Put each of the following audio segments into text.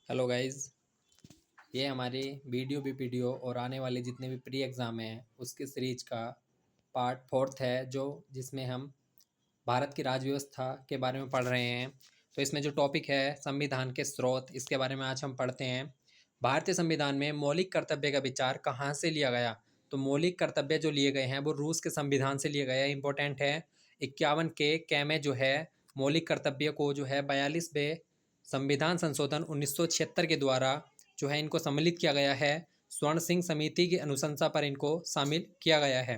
Hello guys. ये हमारी video भी पीडीओ और आने वाले जितने भी प्री एग्ज़ाम हैं उसकी सीरीज का पार्ट फोर्थ है, जो जिसमें हम भारत की राज्य व्यवस्था के बारे में पढ़ रहे हैं। तो इसमें जो टॉपिक है संविधान के स्रोत, इसके बारे में आज हम पढ़ते हैं। भारतीय संविधान में मौलिक कर्तव्य का विचार कहाँ से लिया गया? तो मौलिक कर्तव्य जो लिए गए हैं वो रूस के संविधान से लिए गए हैं। इंपॉर्टेंट है। 51 के कै में जो है मौलिक कर्तव्य को जो है 42वें संविधान संशोधन 1976 के द्वारा जो है इनको सम्मिलित किया गया है। स्वर्ण सिंह समिति की अनुशंसा पर इनको शामिल किया गया है।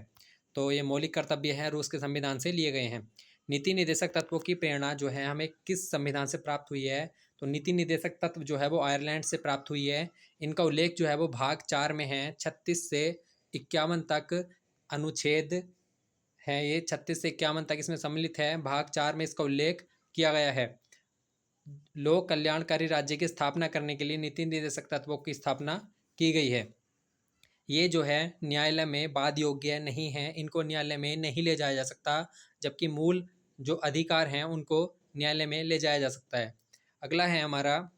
तो ये मौलिक कर्तव्य हैं, रूस के संविधान से लिए गए हैं। नीति निर्देशक तत्वों की प्रेरणा जो है हमें किस संविधान से प्राप्त हुई है? तो नीति निर्देशक तत्व जो है वो आयरलैंड से प्राप्त हुई है। इनका उल्लेख जो है वो भाग 4 में है। 36 से 51 तक अनुच्छेद है, ये 36 से 51 तक इसमें सम्मिलित है। भाग 4 में इसका उल्लेख किया गया है। लोक कल्याणकारी राज्य की स्थापना करने के लिए नीति निर्देशक तत्वों की स्थापना की गई है। ये जो है न्यायालय में वाद योग्य नहीं है, इनको न्यायालय में नहीं ले जाया जा सकता, जबकि मूल जो अधिकार हैं उनको न्यायालय में ले जाया जा सकता है। अगला है हमारा,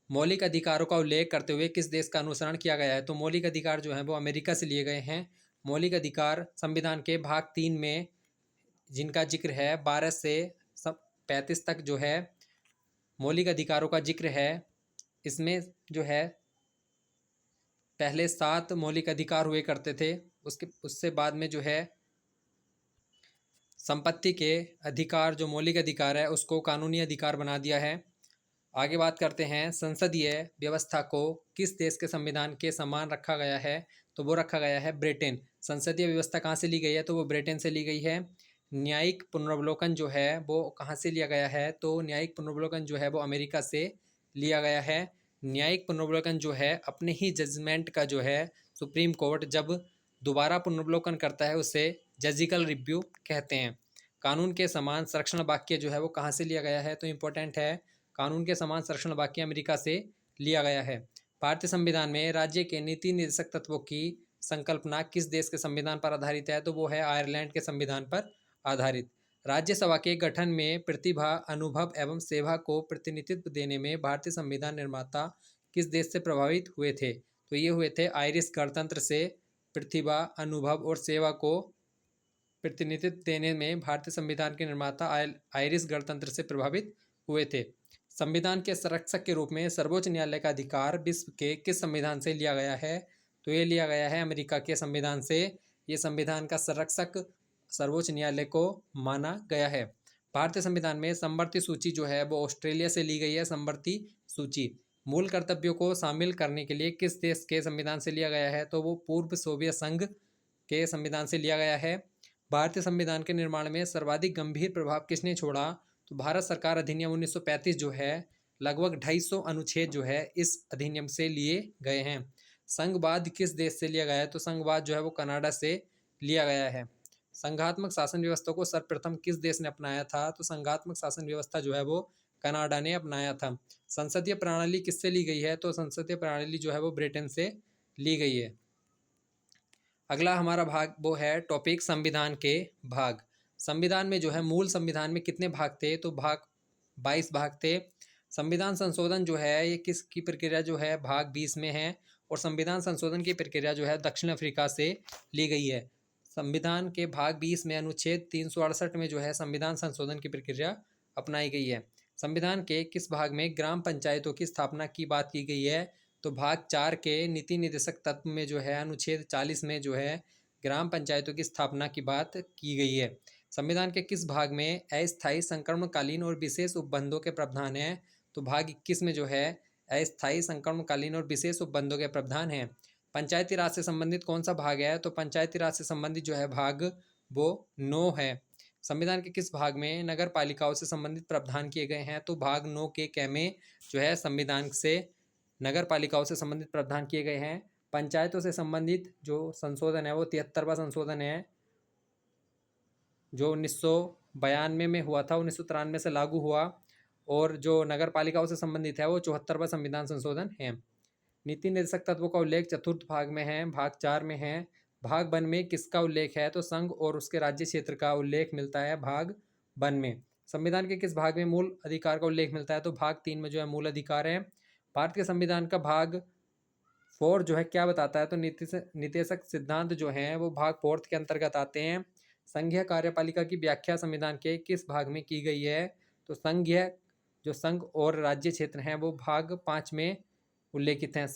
मौलिक अधिकारों का उल्लेख करते हुए किस देश का अनुसरण किया गया है? तो मौलिक अधिकार जो है वो अमेरिका से लिए गए हैं। मौलिक अधिकार संविधान के भाग 3 में जिनका जिक्र है 12 से 35 तक जो है मौलिक अधिकारों का जिक्र है। इसमें जो है पहले 7 मौलिक अधिकार हुए करते थे, उससे बाद में जो है संपत्ति के अधिकार, जो मौलिक अधिकार है उसको कानूनी अधिकार बना दिया है। आगे बात करते हैं, संसदीय व्यवस्था को किस देश के संविधान के समान रखा गया है? तो वो रखा गया है ब्रिटेन। संसदीय व्यवस्था कहाँ से ली गई है? तो वो ब्रिटेन से ली गई है। न्यायिक पुनर्वलोकन जो है वो कहाँ से लिया गया है? तो न्यायिक पुनर्वलोकन जो है वो अमेरिका से लिया गया है। न्यायिक पुनर्वलोकन जो है अपने ही जजमेंट का जो है सुप्रीम कोर्ट जब दोबारा पुनर्वलोकन करता है उसे जजिकल रिव्यू कहते हैं। कानून के समान संरक्षण वाक्य जो है वो कहाँ से लिया गया है? तो इम्पोर्टेंट है, कानून के समान संरक्षण वाक्य अमेरिका से लिया गया है। भारतीय संविधान में राज्य के नीति निर्देशक तत्वों की संकल्पना किस देश के संविधान पर आधारित है? तो वो है आयरलैंड के संविधान पर आधारित। राज्यसभा के गठन में प्रतिभा, अनुभव एवं सेवा को प्रतिनिधित्व देने में भारतीय संविधान निर्माता किस देश से प्रभावित हुए थे? तो ये हुए थे आयरिश गणतंत्र से। प्रतिभा, अनुभव और सेवा को प्रतिनिधित्व देने में भारतीय संविधान के निर्माता आयरिश गणतंत्र से प्रभावित हुए थे। संविधान के संरक्षक के रूप में सर्वोच्च न्यायालय का अधिकार विश्व के किस संविधान से लिया गया है? तो ये लिया गया है अमेरिका के संविधान से। ये संविधान का संरक्षक सर्वोच्च न्यायालय को माना गया है। भारतीय संविधान में समवर्ती सूची जो है वो ऑस्ट्रेलिया से ली गई है। समवर्ती सूची मूल कर्तव्यों को शामिल करने के लिए किस देश के संविधान से लिया गया है? तो वो पूर्व सोवियत संघ के संविधान से लिया गया है। भारतीय संविधान के निर्माण में सर्वाधिक गंभीर प्रभाव किसने छोड़ा? तो भारत सरकार अधिनियम 1935 जो है लगभग 250 अनुच्छेद जो है इस अधिनियम से लिए गए हैं। संघवाद किस देश से लिया गया है? तो संघवाद जो है वो कनाडा से लिया गया है। संघात्मक शासन व्यवस्था को सर्वप्रथम किस देश ने अपनाया था? तो संघात्मक शासन व्यवस्था जो है वो कनाडा ने अपनाया था। संसदीय प्रणाली किससे ली गई है? तो संसदीय प्रणाली जो है वो ब्रिटेन से ली गई है। अगला हमारा भाग वो है टॉपिक संविधान के भाग। संविधान में जो है मूल संविधान में कितने भाग थे? तो भाग 22 भाग थे। संविधान संशोधन जो है ये किसकी प्रक्रिया जो है भाग 20 में है, और संविधान संशोधन की प्रक्रिया जो है दक्षिण अफ्रीका से ली गई है। संविधान के भाग 20 में अनुच्छेद 368 में जो है संविधान संशोधन की प्रक्रिया अपनाई गई है। संविधान के किस भाग में ग्राम पंचायतों की स्थापना की बात की गई है? तो भाग 4 के नीति निर्देशक तत्व में जो है अनुच्छेद 40 में जो है ग्राम पंचायतों की स्थापना की बात की गई है। संविधान के किस भाग में अस्थायी संक्रमणकालीन और विशेष उपबंधों के प्रावधान हैं? तो भाग 21 में जो है अस्थायी संक्रमणकालीन और विशेष उपबंधों के प्रावधान हैं। पंचायती राज से संबंधित कौन सा भाग है? तो पंचायती राज से संबंधित जो है भाग वो 9 है। संविधान के किस भाग में नगर पालिकाओं से संबंधित प्रावधान किए गए हैं? तो भाग 9 के कै में जो है संविधान से नगर पालिकाओं से संबंधित प्रावधान किए गए हैं। पंचायतों से संबंधित जो संशोधन है वो 73वां संशोधन है, जो 1992 में हुआ था, 1993 से लागू हुआ। और जो नगर पालिकाओं से संबंधित है वो 74वां संविधान संशोधन है। नीति निर्देशक तत्वों का उल्लेख चतुर्थ भाग में है, भाग 4 में है। भाग 1 में किसका उल्लेख है? तो संघ और उसके राज्य क्षेत्र का उल्लेख मिलता है भाग 1 में। संविधान के किस भाग में मूल अधिकार का उल्लेख मिलता है? तो भाग 3 में जो है मूल अधिकार है। भारत के संविधान का भाग 4 जो है क्या बताता है, तो निषेधक सिद्धांत जो हैं वो भाग 4 के अंतर्गत आते हैं। संघीय कार्यपालिका की व्याख्या संविधान के किस भाग में की गई है, तो संघीय जो संघ और राज्य क्षेत्र हैं वो भाग 5 में उल्लेखित हैं।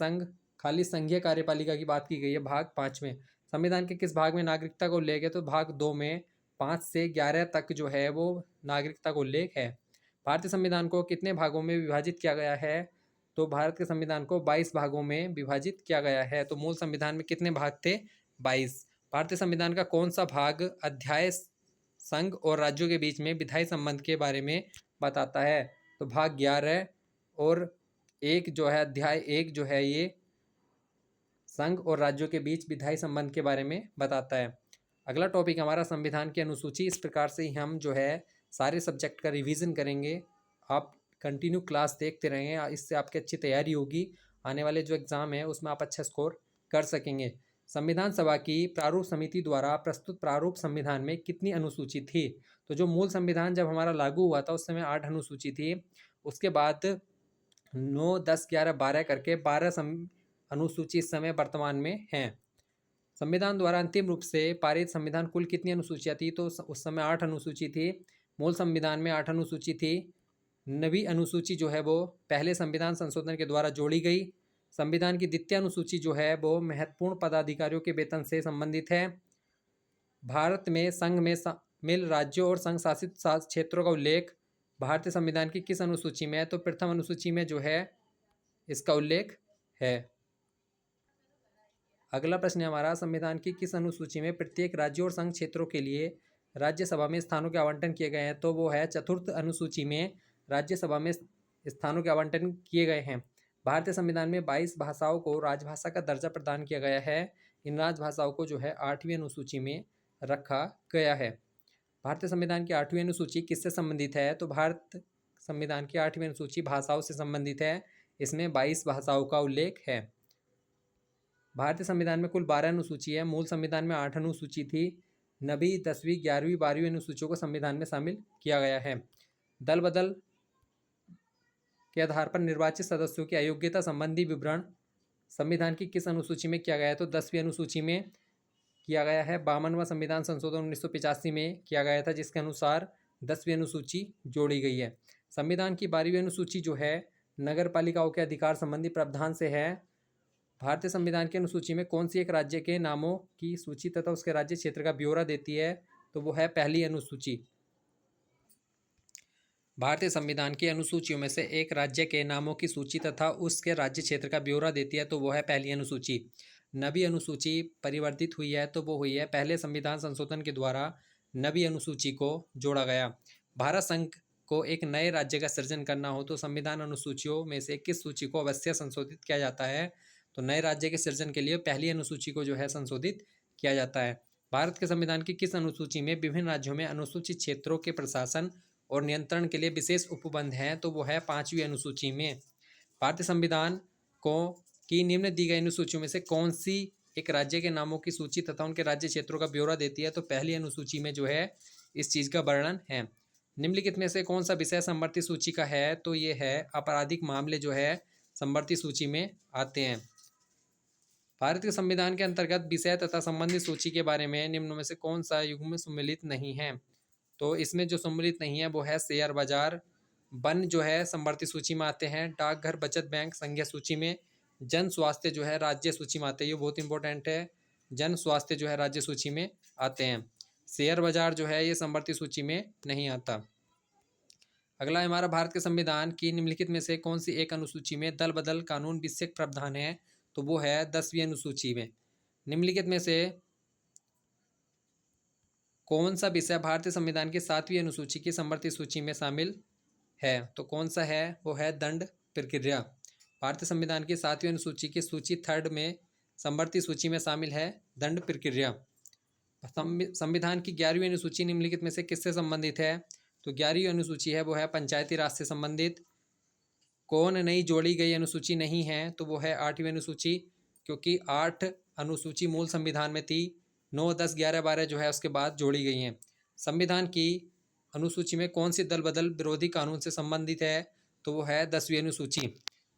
खाली संघीय कार्यपालिका की बात की गई है भाग 5 में। संविधान के किस भाग में नागरिकता का उल्लेख है, तो भाग 2 में 5 से 11 तक जो है वो नागरिकता का उल्लेख है। भारतीय संविधान को कितने भागों में विभाजित किया गया है, तो भारत के संविधान को 22 भागों में विभाजित किया गया है। तो मूल संविधान में कितने भाग थे, 22। भारतीय संविधान का कौन सा भाग अध्याय संघ और राज्यों के बीच में विधायी संबंध के बारे में बताता है, तो भाग 11 और एक जो है अध्याय 1 जो है ये संघ और राज्यों के बीच विधायी संबंध के बारे में बताता है। अगला टॉपिक हमारा संविधान की अनुसूची। इस प्रकार से ही हम जो है सारे सब्जेक्ट का रिवीजन करेंगे। आप कंटिन्यू क्लास देखते रहेंगे, इससे आपकी अच्छी तैयारी होगी। आने वाले जो एग्ज़ाम है उसमें आप अच्छा स्कोर कर सकेंगे। संविधान सभा की प्रारूप समिति द्वारा प्रस्तुत प्रारूप संविधान में कितनी अनुसूची थी, तो जो मूल संविधान जब हमारा लागू हुआ था उस समय 8 अनुसूची थी। उसके बाद 9, 10, 11, 12 करके 12 अनुसूची इस समय वर्तमान में हैं। संविधान द्वारा अंतिम रूप से पारित संविधान कुल कितनी अनुसूचियाँ थी, तो उस समय 8 अनुसूची थी। मूल संविधान में 8 अनुसूची थी। नवी अनुसूची जो है वो पहले संविधान संशोधन के द्वारा जोड़ी गई। संविधान की द्वितीय अनुसूची जो है वो महत्वपूर्ण पदाधिकारियों के वेतन से संबंधित है। भारत में संघ में शामिल राज्यों और संघ शासित क्षेत्रों का उल्लेख भारतीय संविधान की किस अनुसूची में है, तो प्रथम अनुसूची में जो है इसका उल्लेख है। अगला प्रश्न है हमारा, संविधान की किस अनुसूची में प्रत्येक राज्य और संघ क्षेत्रों के लिए राज्यसभा में स्थानों के आवंटन किए गए हैं, तो वो है चतुर्थ अनुसूची में राज्यसभा में स्थानों के आवंटन किए गए हैं। भारतीय संविधान में 22 भाषाओं को राजभाषा का दर्जा प्रदान किया गया है। इन राजभाषाओं को जो है 8वीं अनुसूची में रखा गया है। भारतीय संविधान की 8वीं अनुसूची किससे संबंधित है, तो भारत संविधान की 8वीं अनुसूची भाषाओं से संबंधित है। इसमें 22 भाषाओं का उल्लेख है। भारतीय संविधान में कुल 12 अनुसूची है। मूल संविधान में 8 अनुसूची थी। 9वीं, 10वीं, 11वीं, 12वीं अनुसूचियों को संविधान में शामिल किया गया है। दल बदल के आधार पर निर्वाचित सदस्यों की अयोग्यता संबंधी विवरण संविधान की किस अनुसूची में किया गया है, तो 10वीं अनुसूची में किया गया है। 52वां संविधान संशोधन 1985 में किया गया था, जिसके अनुसार 10वीं अनुसूची जोड़ी गई है। संविधान की 12वीं अनुसूची जो है नगर पालिकाओं के अधिकार संबंधी प्रावधान से है। भारतीय संविधान की अनुसूची में कौन सी एक राज्य के नामों की सूची तथा उसके राज्य क्षेत्र का ब्यौरा देती है, तो वो है पहली अनुसूची। भारतीय संविधान की अनुसूचियों में से एक राज्य के नामों की सूची तथा उसके राज्य क्षेत्र का ब्यौरा देती है, तो वो है पहली अनुसूची। 9वीं अनुसूची परिवर्तित हुई है, तो वो हुई है पहले संविधान संशोधन के द्वारा 9वीं अनुसूची को जोड़ा गया। भारत संघ को एक नए राज्य का सृजन करना हो तो संविधान अनुसूचियों में से किस सूची को अवश्य संशोधित किया जाता है, तो नए राज्य के सृजन के लिए पहली अनुसूची को जो है संशोधित किया जाता है। भारत के संविधान की किस अनुसूची में विभिन्न राज्यों में अनुसूचित क्षेत्रों के प्रशासन और नियंत्रण के लिए विशेष उपबंध हैं, तो वो है 5वीं अनुसूची में। भारतीय संविधान को की निम्न दी गई अनुसूचियों में से कौन सी एक राज्य के नामों की सूची तथा उनके राज्य क्षेत्रों का ब्यौरा देती है, तो पहली अनुसूची में जो है इस चीज़ का वर्णन है। निम्नलिखित में से कौन सा विषय समवर्ती सूची का है, तो ये है आपराधिक मामले जो है समवर्ती सूची में आते हैं। भारत के संविधान के अंतर्गत विषय तथा संबंधित सूची के बारे में निम्न में से कौन सा युग्म सम्मिलित नहीं है, तो इसमें जो सम्मिलित नहीं है वो है शेयर बाजार, वन जो है समवर्ती सूची में आते हैं, डाकघर, बचत बैंक संघीय सूची में, जन स्वास्थ्य जो है राज्य सूची में आते हैं, ये बहुत इंपॉर्टेंट है, जन स्वास्थ्य जो है राज्य सूची में आते हैं। शेयर बाजार जो है ये समवर्ती सूची में नहीं आता। अगला है हमारा, भारत के संविधान की निम्नलिखित में से कौन सी एक अनुसूची में दल बदल कानून विषयक प्रावधान है, तो वो है 10वीं अनुसूची में। निम्नलिखित में से कौन सा विषय भारतीय संविधान की 7वीं अनुसूची की समवर्ती सूची में शामिल है, तो कौन सा है, वो है दंड प्रक्रिया। भारतीय संविधान की 7वीं अनुसूची की सूची 3rd में समवर्ती सूची में शामिल है दंड प्रक्रिया। संविधान की 11वीं अनुसूची निम्नलिखित में से किससे संबंधित है, तो 11वीं अनुसूची है वो है पंचायती राज से संबंधित। कौन नई जोड़ी गई अनुसूची नहीं है, तो वो है 8वीं अनुसूची, क्योंकि 8 अनुसूची मूल संविधान में थी, 9, 10, 11, 12 जो है उसके बाद जोड़ी गई हैं। संविधान की अनुसूची में कौन सी दल बदल विरोधी कानून से संबंधित है, तो वो है 10वीं अनुसूची,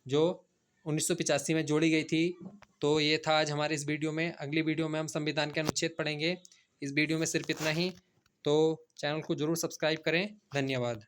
जो 1985 में जोड़ी गई थी। तो ये था आज हमारे इस वीडियो में। अगली वीडियो में हम संविधान के अनुच्छेद पढ़ेंगे। इस वीडियो में सिर्फ इतना ही। तो चैनल को ज़रूर सब्सक्राइब करें। धन्यवाद।